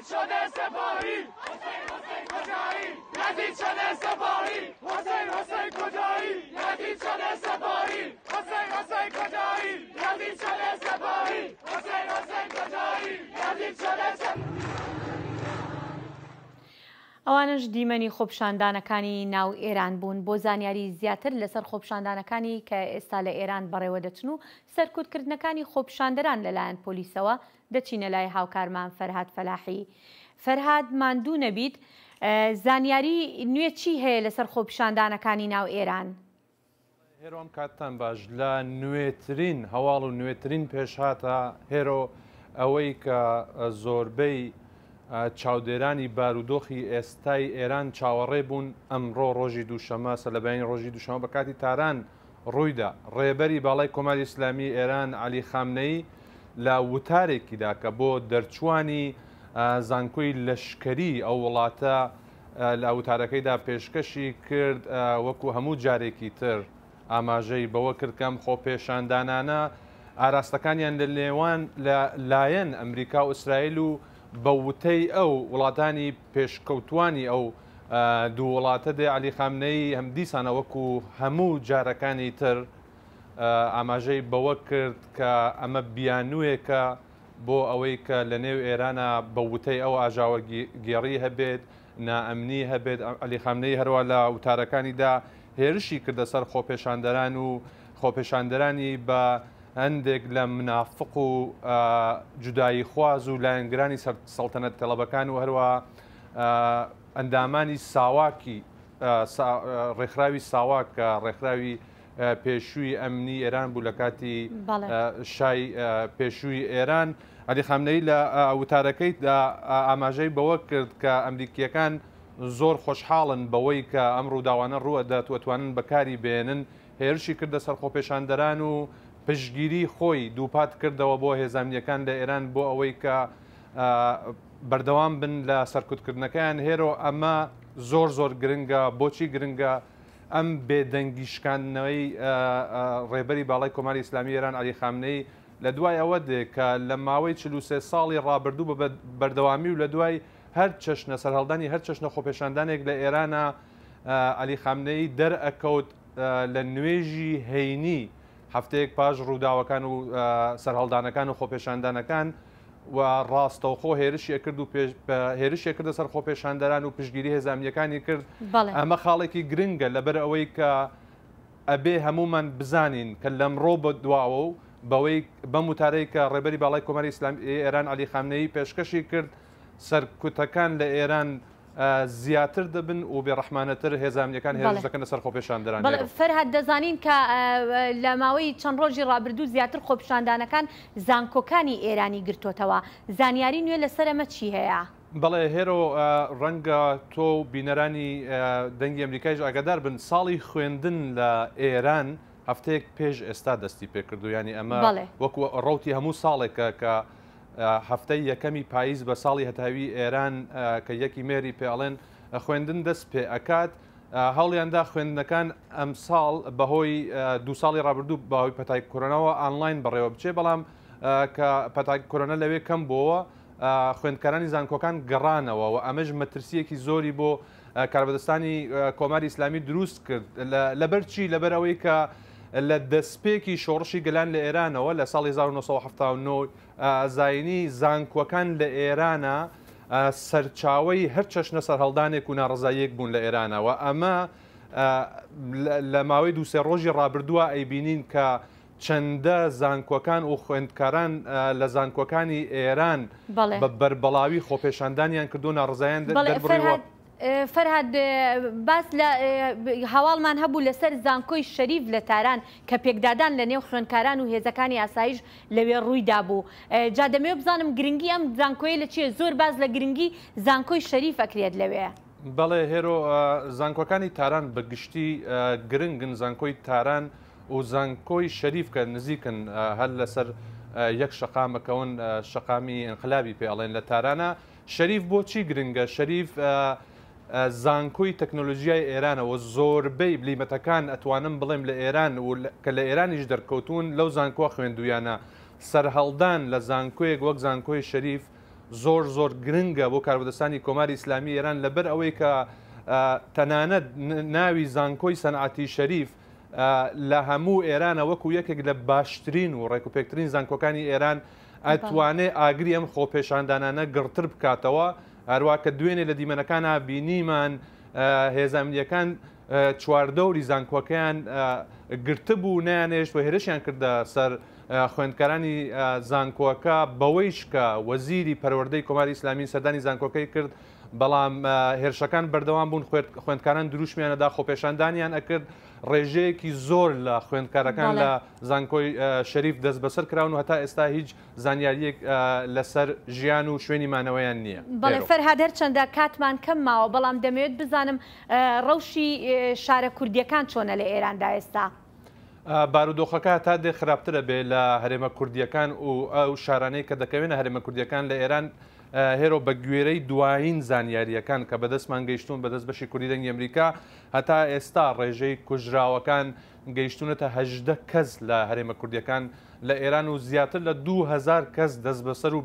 یزید شده سپاهی حسین حسین کجایی یزید شده سپاهی حسین حسین کجایی یزید شده سپاهی حسین حسین کجایی یزید شده سپاهی حسین حسین کجایی یزید شده سپاهی. ئەوانش دیمەنی خۆپیشاندانەکانی ناو ئێران بوون بۆ زانیاری زیاتر لەسەر خۆپیشاندانەکانی کە ئێستا لە ئێران بەڕێوە دەچن و سەرکوتکردنەکانی خۆپیشاندەران لەلایەن پۆلیسەوە دەچینە لای هاوکارمان فەرهاد فەلاحی. فەرهاد ماندوو نەبیت، زانیاری نوێ چی هەیە لەسەر خۆپیشاندانەکانی ناو ئێران؟ هێرۆم کاتتان باش لە نوێترین هەواڵ و نوێترین پێشهاتە هێرۆ ئەوەی کە زۆربەی چاودێرانی بارودۆخی ئێستای ئێران چاوەڕێ بوون ئەمڕۆ ڕۆژی دووشەمە سەلەبەینی ڕۆژی دووشەمە بە کاتی تاران ڕوویدا. ڕێبەری باڵای کۆماری ئیسلامی ئێران عەلی خامنەیی لە وتارێکیدا کە بۆ دەرچوانی زانکۆی لەشکەری ئەو وڵاتە لە وتارەکەیدا پێشکەشی کرد وەکو هەموو جارێکی تر ئاماژەی بەوە کردکەم خۆپێشاندانانە ئاراستەکانیان لە لێوان لایەن ئەمریکا و ئیسرائیل و بە وتەی ئەو وڵاتانی پێشکەوتوانی ئەو دوو وڵاتە دێ عەلی خامنەیی هەم دیسانە وەکو هەموو جارەکانی تر ئاماژەی بەوە کرد کە ئەمە بیانوویەکە بۆ ئەوەی کە لە نێو ئێرانە بە وتەی ئەو ئاژاوە گێڕی هەبێت نائەمنی هەبێت. عەلی خامنەیی هەروە لە وتارەکانیدا هێرشی کردە سەر خۆپێشاندەران و خۆپێشاندەرانی بە هەندێک لە منافق و جودایی خواز و لایەنگرانی سەڵتەنەت تەڵەبەکان و هەروە ئەندامانی ساواکی ڕێکخراوی ساواک کە ڕێکخراوی پێشووی ئەمنی ئێران بوو لە کاتی شای پێشووی ئێران. عەلی خامنەیی لە وتارەکەیدا ئاماژەی بەوە کرد کە ئەمریکیەکان زۆر خۆشحاڵن بەوەی کە ئەم ڕووداوانە ڕوەدات وەتوانن بەکاری بێنن. هێرشی کردە سەر خۆپێشاندەران و پشگیری خۆی دووپات کردەوە بۆ هێزانیەکان لە ئێران بۆ ئەوەی کە بەردەوام بن لە سەرکوتکردنەکەیان. هێرۆ ئەمە زۆر زۆر گرنگە. بۆچی گرنگە؟ ئەم بێدەنگیشکاندنەوەی ڕێبەری باڵای کۆماری ئیسلامی ئێران عەلی خامنەیی لە دوای ئەوە دێ کە لە ماوەی 43 ساڵی ڕابردوو بە بەردەوامی و لە دوای هەر چەشنە سەرهەڵدانی هەر چەشنە خۆپێشاندانێک لە ئێرانە عەلی خامنەیی دەرئەکەوت لە نوێژی هەینی هەفتەیەک پاش ڕووداوەکان و سەرهەڵدانەکان و خۆپێشاندانەکان و ڕاستەوخۆ هێرشی کرد و هێرشی کردە سەر خۆپێشاندەران و پشگیری هێزانیەکانی کرد. ئەمە خاڵێکی گرنگە لەبەر ئەوەی کە ئەبێ هەمومان بزانین کە لەمڕۆ بە دواوە و بەوەی بەم وتارەی کە ڕێبەری باڵای کۆماری ئیسلامی ئێران عەلی خامنەیی پێشکەشی کرد سەرکوتەکان لە ئێران زیاتر دەبن و بێڕەحمانەتر هێزانیەکان هێرش دەکەنە سەر خۆپێشاندەران. فەرهاد دەزانین کە لە ماوەی چەند ڕۆژی ڕابردوو زیاتر خۆپیشاندانەکان زانکۆکانی ئێرانی گرتوتەوە. زانیاری نوێ لەسەر ئەمە چی هەیە؟ بەڵێ هێرۆ ڕەنگە تۆ بینەرانی دەنگی ئەمریکایش ئاگادار بن ساڵی خوێندن لە ئێران هەفتەیەک پێش ئێستا دەستی پێکردو. ینی ئەمە وەکو ڕوتی هەموو ساڵێکە کە هەفتەی یەکەمی پاییز بە ساڵی هەتاوی ئێران کە یەکی مێری پێڵێن خوێندن دەست پێ ئەکات. هەڵیاندا خوێندنەکان ئەم ساڵ بەهۆی دو ساڵی ڕابردوو بەهۆی پەتای کۆرۆناوە ئانلاین بەڕێوە بچێ، بەڵام کە پەتای کۆرۆنا لەوێ کەم بووە خوێندکارانی زانکۆکان گەڕانەوە و ئەمەش مەترسیەکی زۆری بۆ کاربەدەستانی کۆماری ئیسلامی دروست کرد. لەبەر چی؟ لەبەر ئەوەی کە لە دەستپێکی شۆڕشی گەلان لە ئێرانەوە لە ساڵی 1970 زاینی زانکۆکان لە ئێرانە سەرچاوی هەر چەشنە سەرهەڵدانێک و ناڕزاییەک بوون لە ئێرانەوە. ئەمە لە ماوەی دووسێ ڕۆژی ڕابردووە ئەیبینین کە چەندە زانکۆکان و خوێندکاران لە زانکۆکانی ئێران بە بەربەڵاوی خۆپێشاندانیان کردو ناڕزاییان دەربڕیوە. فەرهاد باس لە هەواڵمان هەبوو لەسەر زانکۆی شەریف لە تاران کە پێکدادان لە نێو خوێندکاران و هێزەکانی ئاسایش لەوێ ڕوویدا بوو. جا دەمەوێت بزانم گرنگی ئەم زانکۆیە لە چیە؟ زۆر باز لە گرنگی زانکۆی شەریف ئەکرێت لەوێ. بەڵێ هێرۆ زانکۆکانی تاران بەگشتی گرنگن. زانکۆی تاران و زانکۆی شەریف کە نزیکن هەر لەسەر یەک شەقامەکەون شەقامی ئینقلابی پێڵێن لە تارانە. شەریف بۆچی گرنگە؟ شەریف زانکۆی تەکنۆلۆژیای ئێرانەوە زۆربەی بلیمەتەکان ئەتوانم بڵێم لە ئێران و کە لە ئێرانیش دەرکەوتون لەو زانکۆ خوێندویانە. سەرهەڵدان لە زانکۆیەک وەک زانکۆی شەریف زۆر گرنگە بۆ کاربەدەستانی کۆماری ئیسلامی ئێران لەبەر ئەوەی کە تەنانەت ناوی زانکۆی سەنعەتی شەریف لە هەموو ئێرانە وەکو یەکێک لە باشترین و ڕێکوپێکترین زانکۆکانی ئێران ئەتوانێت ئاگری ئەم خۆپێشاندانانە گڕتر بکاتەوە هەروە کە دوێنێ لە دیمەنەکانە بینیمان هێزانیەکان چواردەوری زانکۆکەیان گرتبوو نیانێشت و هێرشیان کردە سەر خوێندکارانی زانکۆکە بەوەیش کە وەزیری پەروەردەی کۆماری ئیسلامی سەردانی زانکۆکەی کرد بەڵام هێرشەکان بەردەوام بوون خوێندکاران دروشمیانەدا خۆپێشاندانیان ئەکرد ڕێژەیەکی زۆر لە خوێندکارەکان لە زانکۆی شەریف دەست بەسەر کراون و هەتا ئێستا هیچ زانیاریەک لەسەر ژیان و شوێنی مانەوەیان نییە. بەڵێ فەرهاد هەرچەندە کاتمان کەم ماوە بەڵام دەمەوێت بزانم ڕەوشی شارە کوردیەکان چۆنە لە ئێراندا ئێستا؟ بارودۆخەکە تا دێ خراپترە بێ لە هەرێمە کوردیەکان و ئەو شارانەی کە دەکەوێنە هەرێمە کوردیەکان لە ئێران هێرۆ بە گوێرەی دوایین زانیاریەکان کە بەدەستمان گەیشتون بەدەست بەشی کوردی دەنگی ئەمریکا هەتا ئێستا ڕێژەی کوژراوەکان گەیشتونەتە 18 کەس لە هەرێمە کوردیەکان لە ئێران و زیاتر لە 2000 کەس دەست بەسەر و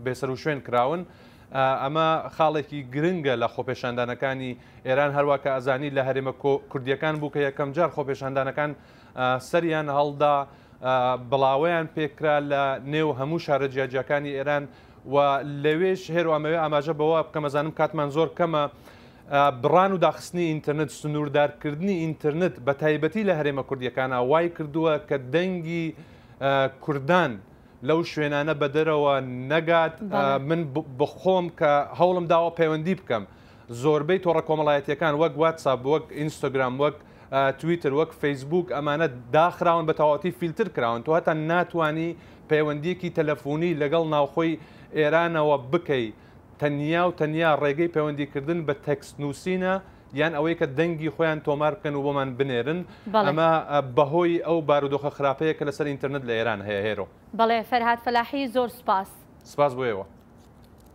بێسەر و شوێن کراون. ئەمە خاڵێکی گرنگە لە خۆپێشاندانەکانی ئێران هەروە کە ئەزانی لە هەرێمە کوردیەکان بوو کە یەکەم جار خۆپێشاندانەکان سەریان هەڵدا بڵاوەیان پێکرا لە نێو هەموو شارە جیاجیەکانی ئێران و لەوێش هێروامەوێ ئاماژە بەوە بکەم ئەزانم کاتمان زۆر کەمە بڕان و داخستنی ئینتەرنت سنووردارکردنی ئینتەرنت بە تایبەتی لە هەرێمە کوردیەکانە وای کردووە کە دەنگی کوردان لەو شوێنانە بەدەرەوە نەگات. من بخۆم کە هەوڵم داوە پەیوەندی بکەم زۆربەی تۆڕە کۆمەڵایەتیەکان وەک واتساپ وەک ئینستاگرام وەک تویتر وەک فەیسبوک ئەمانە داخراون بە تەواوەتی فیلتر کراون تۆ هەتا ناتوانی پەیوەندیەکی تەلەفۆنی لەگەڵ ناوخۆی ئێرانەوە بکەی تەنیا و تەنیا ڕێگەی پەیوەندیکردن بە تەکست نووسینە یان ئەوەی کە دەنگی خۆیان تۆمار بکەن و بۆمان بنێرن ئەمە بەهۆی ئەو بارودۆخە خراپەیە کە لەسەر ئینتەرنت لە ئێران هەیە هێرۆ. بەڵێ فەرهاد فەلاحی زۆر سپاس سپاس بۆ ئێوە.